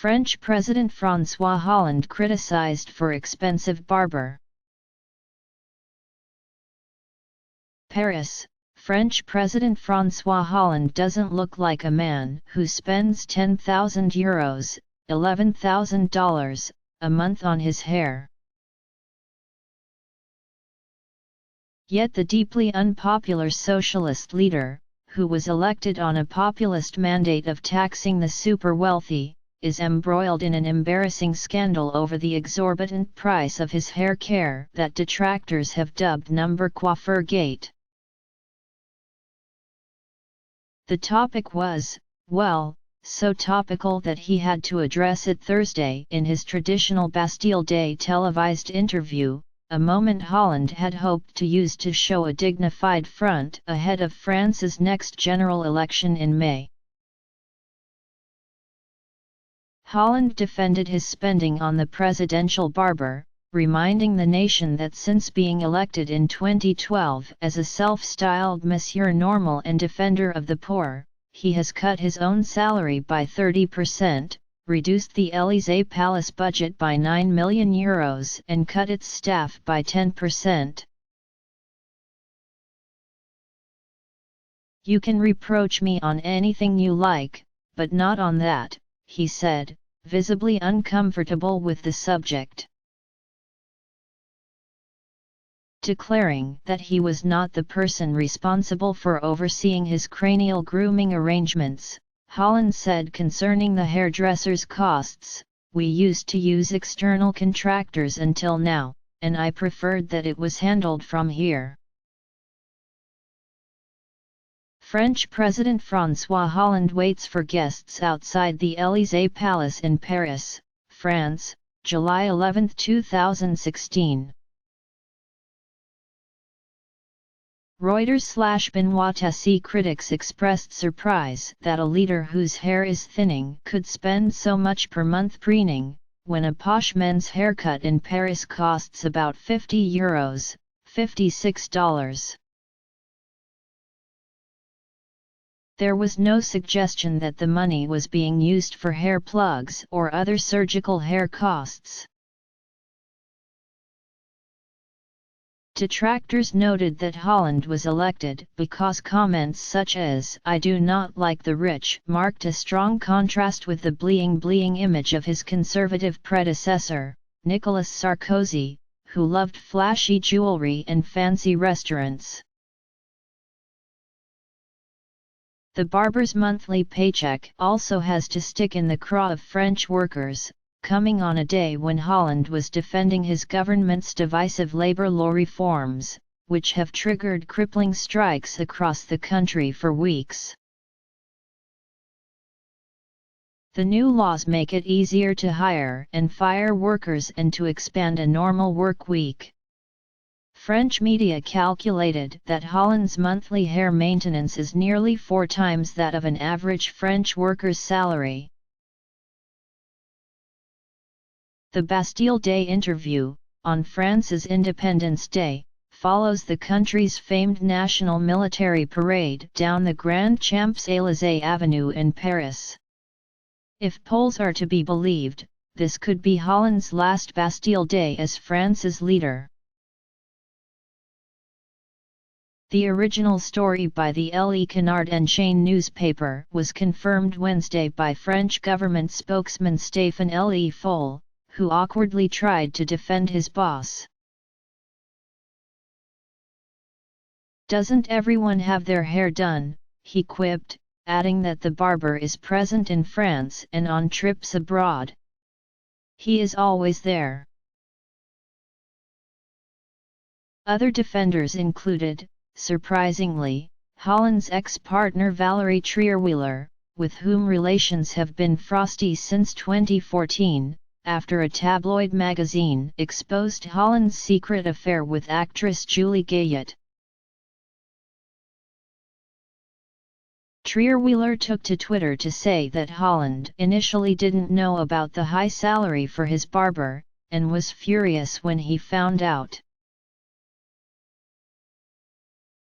French President Francois Hollande criticized for expensive barber. Paris, French President Francois Hollande doesn't look like a man who spends €10,000, $11,000, a month on his hair. Yet the deeply unpopular socialist leader, who was elected on a populist mandate of taxing the super-wealthy, is embroiled in an embarrassing scandal over the exorbitant price of his hair care that detractors have dubbed "Number Coiffeur Gate." The topic was, well, so topical that he had to address it Thursday in his traditional Bastille Day televised interview, a moment Hollande had hoped to use to show a dignified front ahead of France's next general election in May. Hollande defended his spending on the presidential barber, reminding the nation that since being elected in 2012 as a self-styled Monsieur Normal and defender of the poor, he has cut his own salary by 30%, reduced the Élysée Palace budget by €9 million and cut its staff by 10%. "You can reproach me on anything you like, but not on that," he said, visibly uncomfortable with the subject. Declaring that he was not the person responsible for overseeing his cranial grooming arrangements, Hollande said concerning the hairdresser's costs, "We used to use external contractors until now, and I preferred that it was handled from here." French President Francois Hollande waits for guests outside the Élysée Palace in Paris, France, July 11, 2016. Reuters/Benoît critics expressed surprise that a leader whose hair is thinning could spend so much per month preening, when a posh men's haircut in Paris costs about €50, $56. There was no suggestion that the money was being used for hair plugs or other surgical hair costs. Detractors noted that Hollande was elected because comments such as "I do not like the rich" marked a strong contrast with the bling image of his conservative predecessor, Nicolas Sarkozy, who loved flashy jewelry and fancy restaurants. The barber's monthly paycheck also has to stick in the craw of French workers, coming on a day when Hollande was defending his government's divisive labor law reforms, which have triggered crippling strikes across the country for weeks. The new laws make it easier to hire and fire workers and to expand a normal work week. French media calculated that Hollande's monthly hair maintenance is nearly 4 times that of an average French worker's salary. The Bastille Day interview, on France's Independence Day, follows the country's famed National Military Parade down the Grand Champs-Élysées Avenue in Paris. If polls are to be believed, this could be Hollande's last Bastille Day as France's leader. The original story by the Le Canard Enchaîné newspaper was confirmed Wednesday by French government spokesman Stéphane Le Foll, who awkwardly tried to defend his boss. "Doesn't everyone have their hair done?" he quipped, adding that the barber is present in France and on trips abroad. "He is always there." Other defenders included, surprisingly, Hollande's ex-partner Valérie Trierweiler, with whom relations have been frosty since 2014, after a tabloid magazine exposed Hollande's secret affair with actress Julie Gaillet. Trierweiler took to Twitter to say that Hollande initially didn't know about the high salary for his barber, and was furious when he found out.